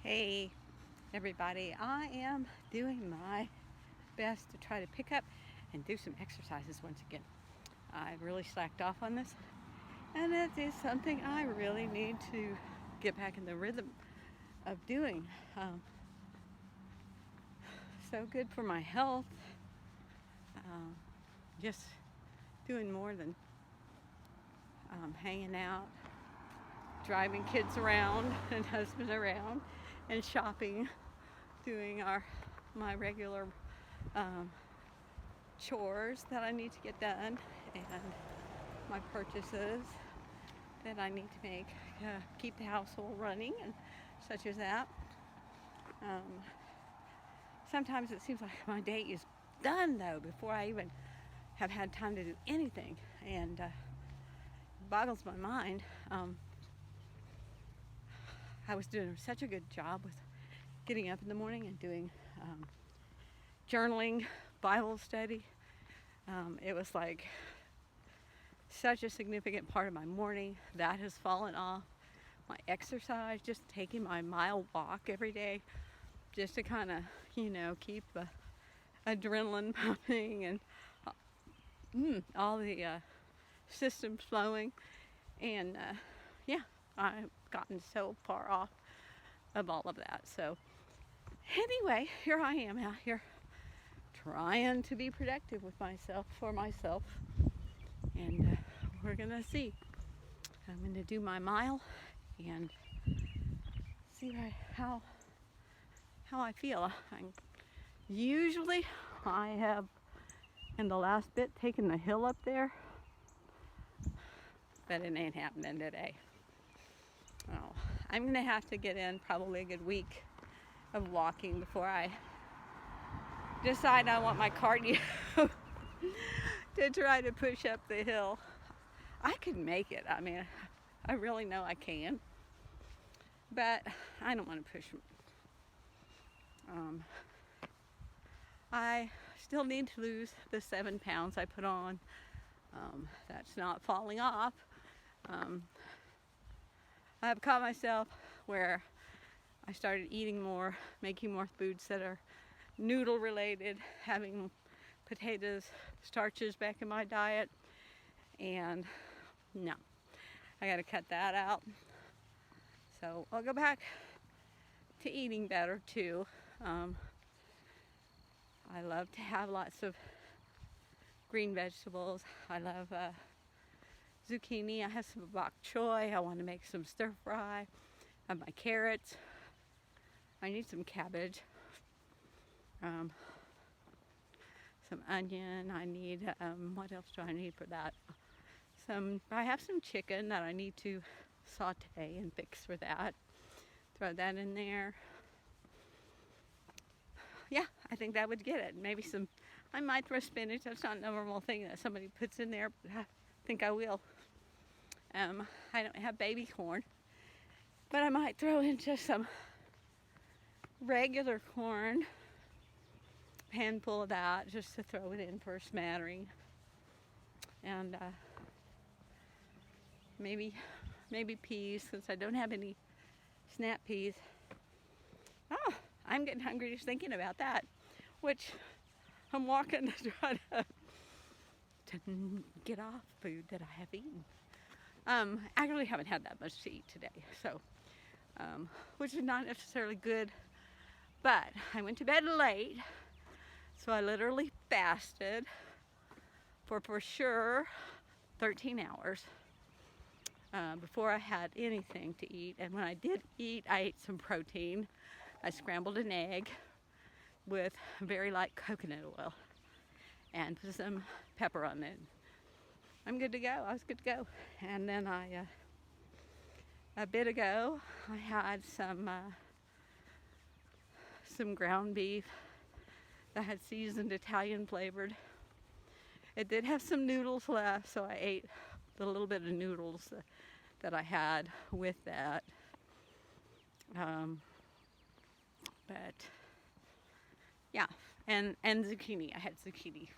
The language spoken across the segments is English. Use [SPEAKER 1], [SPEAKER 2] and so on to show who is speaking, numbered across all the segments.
[SPEAKER 1] Hey everybody, I am doing my best to try to pick up and do some exercises once again. I've really slacked off on this, and it is something I really need to get back in the rhythm of doing. So good for my health, um, just doing more than hanging out, driving kids around and husband around, and shopping, doing my regular um, chores that I need to get done and my purchases that I need to make, keep the household running and such as that. Um, Sometimes it seems like my day is done though before I even have had time to do anything, and it boggles my mind. I was doing such a good job with getting up in the morning and doing journaling, Bible study. It was like such a significant part of my morning. That has fallen off. My exercise, just taking my mile walk every day, just to kind of, keep the adrenaline pumping and all the systems flowing. And yeah, I've gotten so far off of all of that. So anyway, here I am out here trying to be productive with myself, for myself. And we're going to see. I'm going to do my mile and see how I feel. Usually I have, in the last bit, taken the hill up there, but it ain't happening today. Oh, I'm going to have to get in probably a good week of walking before I decide I want my cardio to try to push up the hill. I could make it. I mean, I really know I can, but I don't want to push. I still need to lose the 7 pounds I put on. That's not falling off. I've caught myself where I started eating more, making more foods that are noodle related, having potatoes, starches back in my diet, and no, I got to cut that out. So I'll go back to eating better too. I love to have lots of green vegetables. I love zucchini. I have some bok choy. I want to make some stir fry. I have my carrots. I need some cabbage. Some onion. I need, what else do I need for that? I have some chicken that I need to saute and fix for that. Throw that in there. Yeah, I think that would get it. Maybe I might throw spinach. That's not a normal thing that somebody puts in there, but I think I will. I don't have baby corn, but I might throw in just some regular corn, handful of that, just to throw it in for a smattering. And maybe peas, since I don't have any snap peas. Oh, I'm getting hungry just thinking about that, which I'm walking to try to get off food that I have eaten. I really haven't had that much to eat today, so which is not necessarily good, but I went to bed late, so I literally fasted for sure 13 hours before I had anything to eat. And when I did eat, I ate some protein. I scrambled an egg with very light coconut oil and put some pepper on it. I'm good to go. I was good to go. And then a bit ago, I had some ground beef that had seasoned Italian flavored. It did have some noodles left, so I ate the little bit of noodles that I had with that. But yeah, and zucchini. I had zucchini.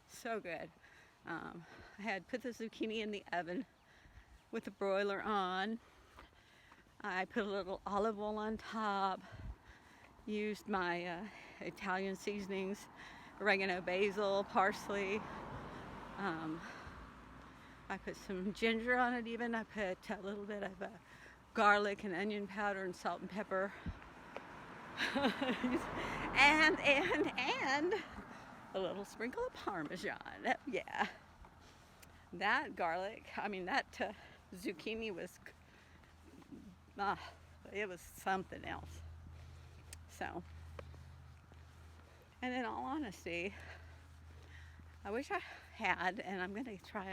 [SPEAKER 1] So good. I had put the zucchini in the oven with the broiler on. I put a little olive oil on top, used my Italian seasonings, oregano, basil, parsley. I put some ginger on it even. I put a little bit of garlic and onion powder and salt and pepper. and a little sprinkle of Parmesan. Yeah. That garlic, that zucchini was, it was something else. So, and in all honesty, I wish I had, and I'm gonna try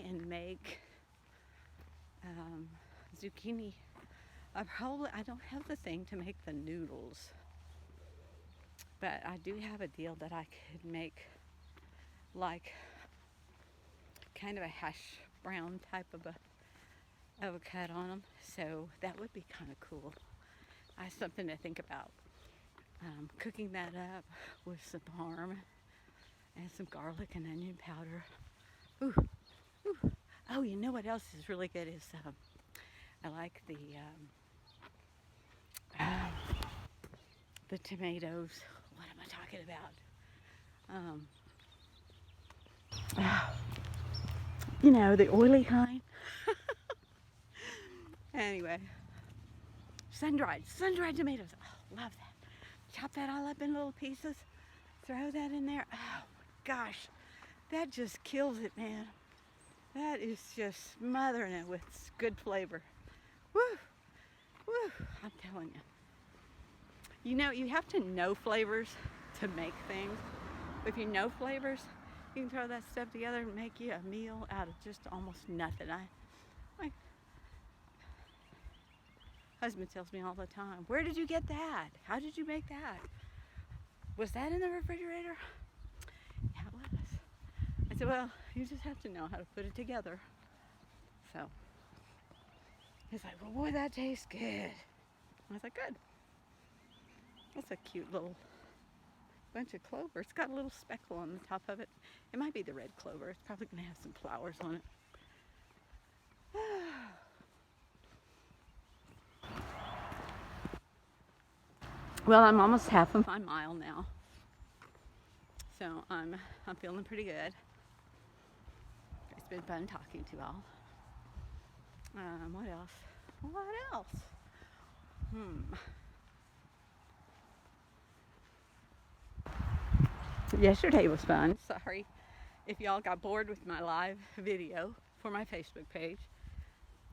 [SPEAKER 1] and make zucchini. I don't have the thing to make the noodles, but I do have a deal that I could make like kind of a hash brown type of a cut on them. So that would be kind of cool. I have something to think about. Cooking that up with some parm and some garlic and onion powder. Ooh, ooh. Oh, you know what else is really good is I like the tomatoes. What am I talking about? You know, the oily kind. Anyway, sun-dried tomatoes. Oh, love that. Chop that all up in little pieces. Throw that in there. Oh gosh, that just kills it, man. That is just smothering it with good flavor. Woo, woo, I'm telling you. You know, you have to know flavors to make things. If you know flavors, you can throw that stuff together and make you a meal out of just almost nothing. My husband tells me all the time, where did you get that? How did you make that? Was that in the refrigerator? Yeah, it was. I said, well, you just have to know how to put it together. So he's like, well, boy, that tastes good. I was like, good. That's a cute little bunch of clover. It's got a little speckle on the top of it. It might be the red clover. It's probably going to have some flowers on it. Well, I'm almost half of my mile now. So I'm feeling pretty good. It's been fun talking to you all. What else? What else? Yesterday was fun. Sorry if y'all got bored with my live video for my Facebook page.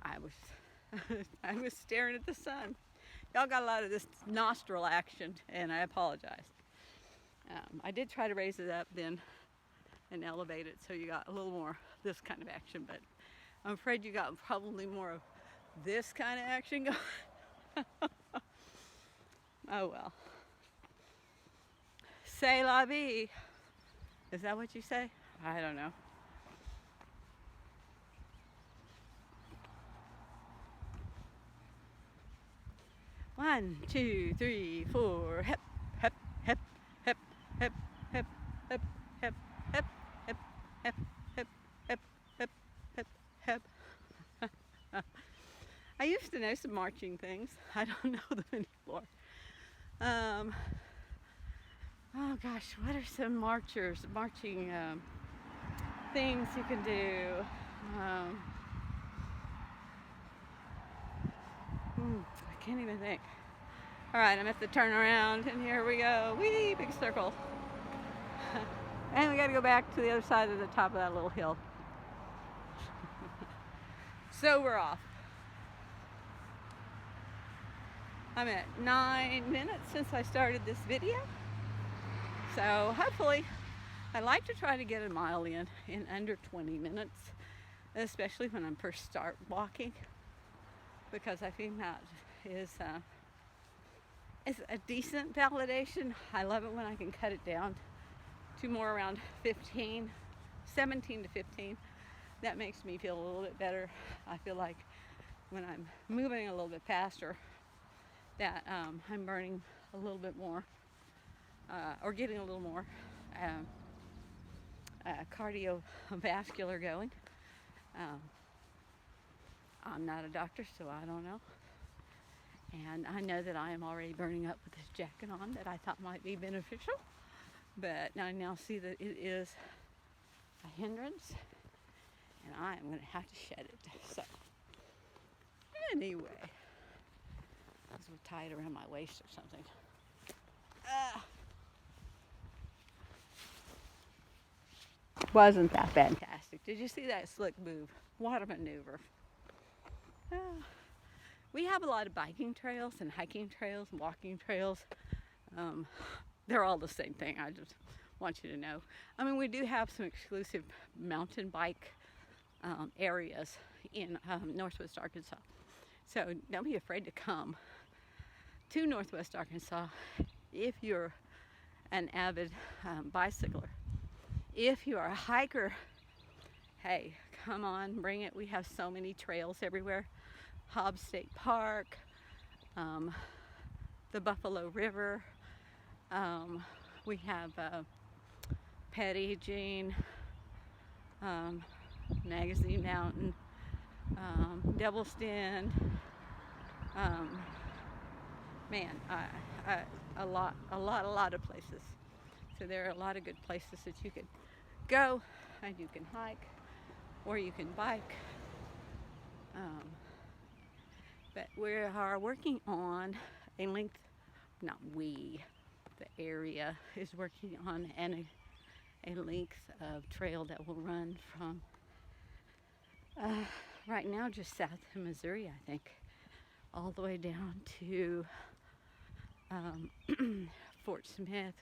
[SPEAKER 1] I was staring at the sun. Y'all got a lot of this nostril action, and I apologize. I did try to raise it up then and elevate it so you got a little more this kind of action, but I'm afraid you got probably more of this kind of action going. Oh well. C'est la vie. Is that what you say? I don't know. One, two, three, four. Hep, hep, hep, hep, hep, hep, hep, hep, hep, hep, hep, hep, hep, hep, hep, hep. I used to know some marching things. I don't know them anymore. Oh gosh, what are some marching things you can do? I can't even think. All right, I'm at the turnaround, and here we go. Whee, big circle. And we got to go back to the other side of the top of that little hill. So we're off. I'm at 9 minutes since I started this video. So hopefully, I like to try to get a mile in under 20 minutes, especially when I first start walking, because I think that is a decent validation. I love it when I can cut it down to more around 17 to 15. That makes me feel a little bit better. I feel like when I'm moving a little bit faster, that I'm burning a little bit more, or getting a little more cardiovascular going. I'm not a doctor, so I don't know. And I know that I am already burning up with this jacket on that I thought might be beneficial. But I now see that it is a hindrance, and I am going to have to shed it. So, anyway, this will tie it around my waist or something. Wasn't that fantastic? Did you see that slick move? What a maneuver. We have a lot of biking trails and hiking trails and walking trails. They're all the same thing. I just want you to know. I mean, we do have some exclusive mountain bike areas in Northwest Arkansas. So don't be afraid to come to Northwest Arkansas if you're an avid bicycler. If you are a hiker, hey, come on, bring it. We have so many trails everywhere. Hobbs State Park, the Buffalo River. We have Petit Jean, Magazine Mountain, Devil's Den. Man, a lot of places. So there are a lot of good places that you could go, and you can hike, or you can bike. But we are working on a length, not we, the area is working on a length of trail that will run from right now just south of Missouri, I think, all the way down to Fort Smith.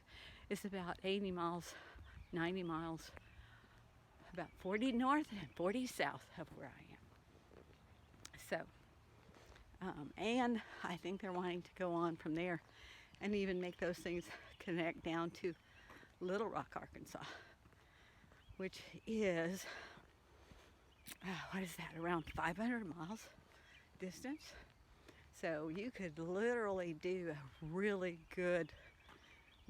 [SPEAKER 1] It's about 80 miles, 90 miles, about 40 north and 40 south of where I am. So, and I think they're wanting to go on from there and even make those things connect down to Little Rock, Arkansas, which is, what is that, around 500 miles distance. So you could literally do a really good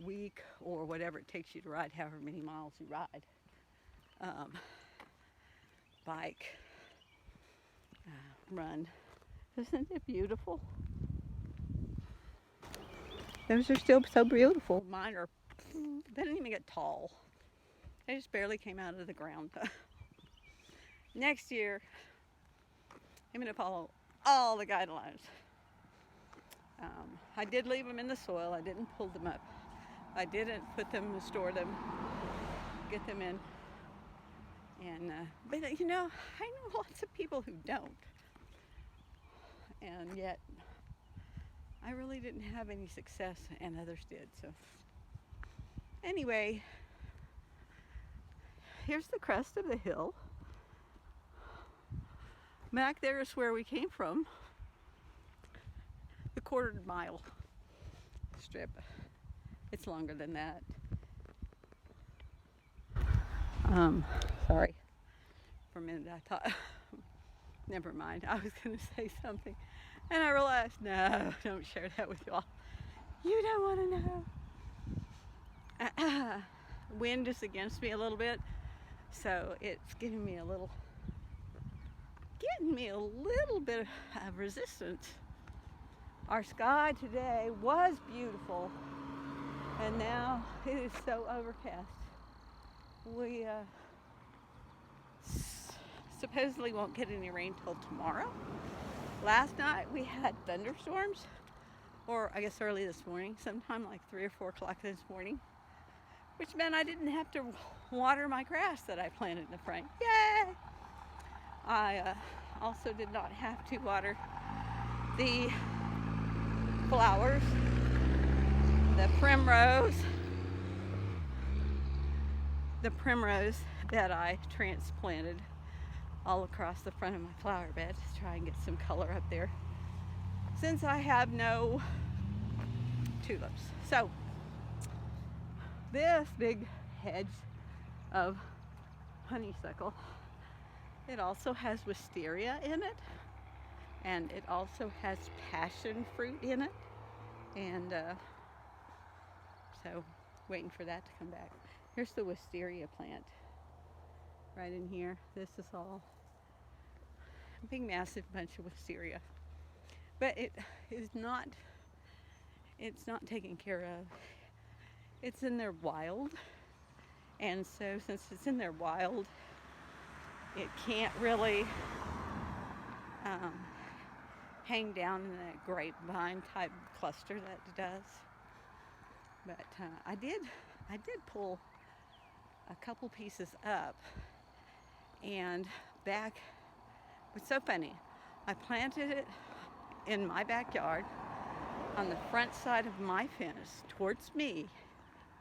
[SPEAKER 1] week or whatever it takes you to ride, however many miles you ride, bike, run. Isn't it beautiful? Those are still so beautiful. Mine are, they didn't even get tall. They just barely came out of the ground. Next year, I'm going to follow all the guidelines. I did leave them in the soil. I didn't pull them up. I didn't put them and store them, get them in. And but you know, I know lots of people who don't. And yet, I really didn't have any success, and others did. So, anyway, here's the crest of the hill. Back there is where we came from. The quarter-mile strip. It's longer than that. Sorry. For a minute, I thought, never mind. I was going to say something. And I realized, no, don't share that with you all. You don't want to know. Wind is against me a little bit, so it's getting me a little bit of resistance. Our sky today was beautiful, and now it is so overcast. We supposedly won't get any rain till tomorrow. Last night we had thunderstorms, or I guess early this morning, sometime like 3 or 4 o'clock this morning, which meant I didn't have to water my grass that I planted in the front. Yay! I also did not have to water the flowers, the primrose that I transplanted all across the front of my flower bed to try and get some color up there, since I have no tulips. So this big hedge of honeysuckle, it also has wisteria in it, and it also has passion fruit in it, and so waiting for that to come back. Here's the wisteria plant right in here. This is all big massive bunch of wisteria. But it is not, it's not taken care of. It's in their wild, and so since it's in their wild, it can't really hang down in that grapevine type cluster that it does. But I did pull a couple pieces up, and back. It's so funny. I planted it in my backyard on the front side of my fence towards me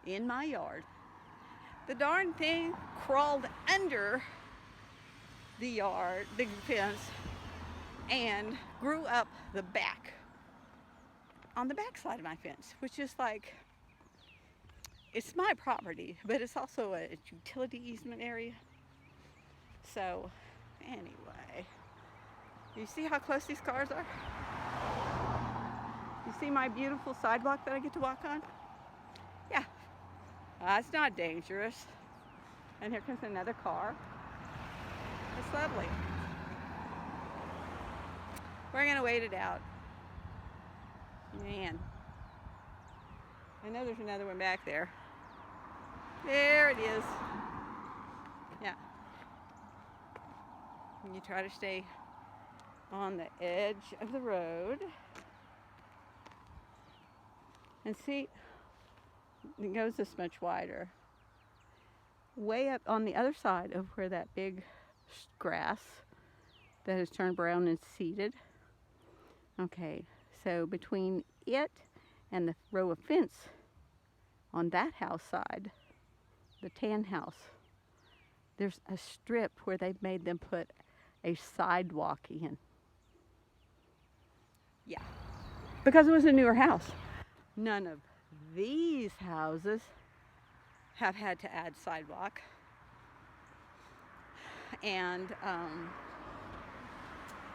[SPEAKER 1] in my yard. The darn thing crawled under the fence, and grew up the back, on the back side of my fence, which is like, it's my property, but it's also a utility easement area. So anyway, you see how close these cars are? You see my beautiful sidewalk that I get to walk on? Yeah, it's not dangerous. And here comes another car. It's lovely. We're gonna wait it out. Man, I know there's another one back there. There it is. Yeah. And you try to stay on the edge of the road. And see, it goes this much wider. Way up on the other side of where that big grass that has turned brown and seeded. Okay, so between it and the row of fence on that house side, the tan house, there's a strip where they've made them put a sidewalk in. Yeah, because it was a newer house. None of these houses have had to add sidewalk. And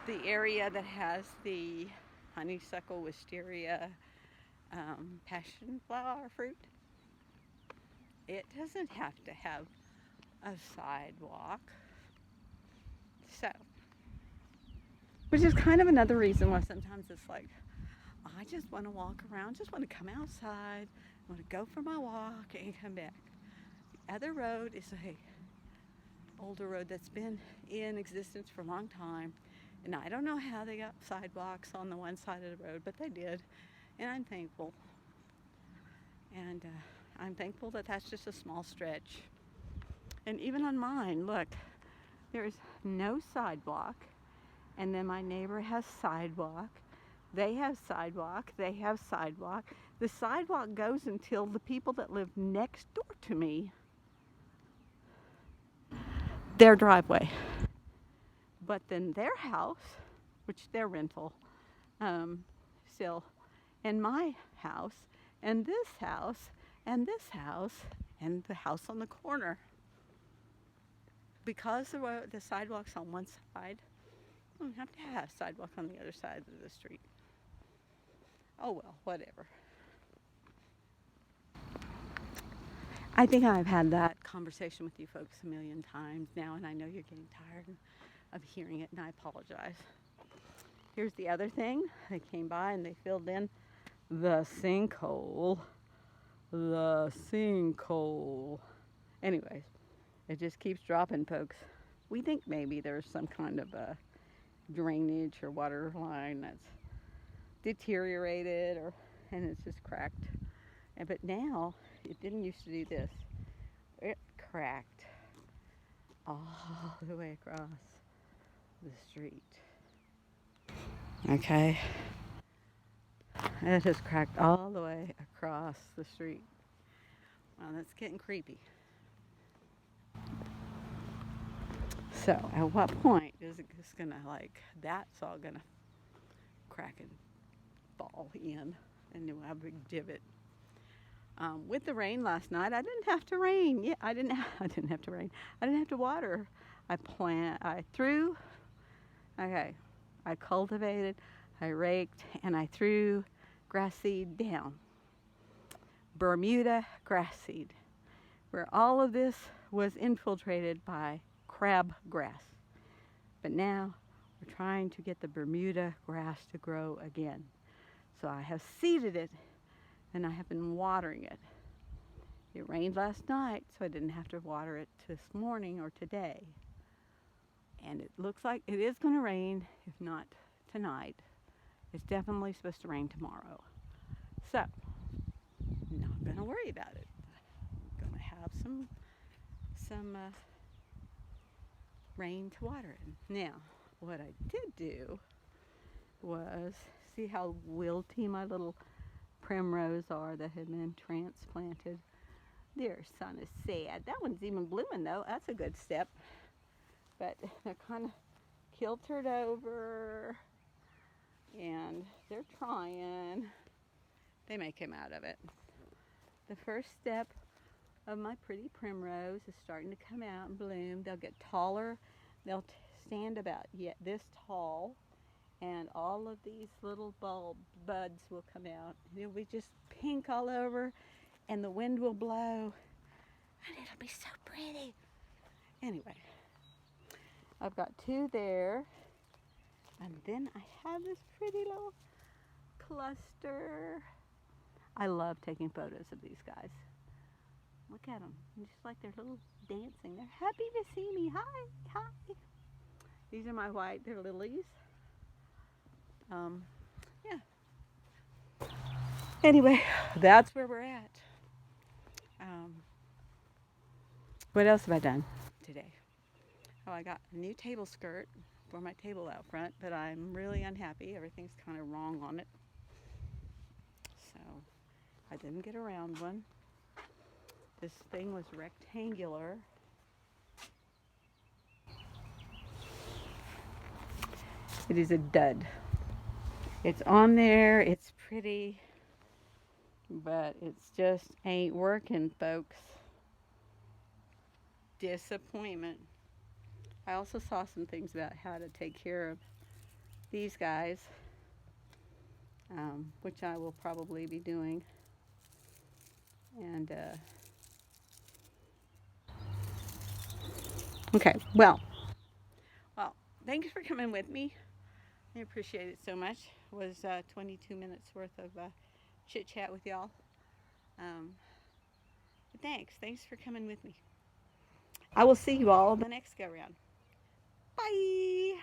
[SPEAKER 1] the area that has the honeysuckle, wisteria, passion flower fruit, it doesn't have to have a sidewalk. So, which is kind of another reason why sometimes it's like, I just want to walk around, just want to come outside, want to go for my walk and come back. The other road is a older road that's been in existence for a long time, and I don't know how they got sidewalks on the one side of the road, but they did, and I'm thankful. And I'm thankful that that's just a small stretch. And even on mine, look, there is no sidewalk, and then my neighbor has sidewalk. They have sidewalk, they have sidewalk. The sidewalk goes until the people that live next door to me, their driveway. But then their house, which their rental still, and my house, and this house, and this house, and the house on the corner. Because the sidewalk's on one side, I don't have to have sidewalk on the other side of the street. Oh well, whatever. I think I've had that conversation with you folks a million times now, and I know you're getting tired of hearing it, and I apologize. Here's the other thing. They came by and they filled in the sinkhole. The sinkhole. Anyways, it just keeps dropping, folks. We think maybe there's some kind of a drainage or water line that's deteriorated, and it's just cracked. But now, it didn't used to do this. It cracked all the way across the street. Okay. It has cracked all the way across the street. Well, that's getting creepy. So, at what point is it just gonna, like, that's all gonna crack and fall in, and we'll have a big divot. With the rain last night, I didn't have to rain. Yeah, I didn't have to rain. I didn't have to water. I threw. Okay, I cultivated, I raked, and I threw grass seed down. Bermuda grass seed, where all of this was infiltrated by crab grass. But now We're trying to get the Bermuda grass to grow again. So I have seeded it and I have been watering it. It rained last night, so I didn't have to water it this morning or today. And it looks like it is going to rain, if not tonight. It's definitely supposed to rain tomorrow. So, not going to worry about it. I'm going to have some rain to water it. Now, what I did do was, see how wilty my little primrose are that have been transplanted. Their sun is sad. That one's even blooming though. That's a good step. But they're kind of kiltered over and they're trying. They may come out of it. The first step of my pretty primrose is starting to come out and bloom. They'll get taller. They'll stand about this tall, and all of these little bulb buds will come out. It'll be just pink all over, and the wind will blow, and it'll be so pretty. Anyway, I've got two there, and then I have this pretty little cluster. I love taking photos of these guys. Look at them, just like they're little dancing. They're happy to see me. Hi, hi. These are my white, they're lilies. Yeah. Anyway, that's where we're at. What else have I done today? Oh, I got a new table skirt for my table out front, but I'm really unhappy. Everything's kind of wrong on it. So I didn't get a round one. This thing was rectangular. It is a dud. It's on there, it's pretty, but it's just ain't working, folks. Disappointment. I also saw some things about how to take care of these guys, which I will probably be doing. And okay, well, thanks for coming with me. I appreciate it so much. It was 22 minutes worth of chit chat with y'all. But thanks for coming with me. I will see you all the next go round. Bye.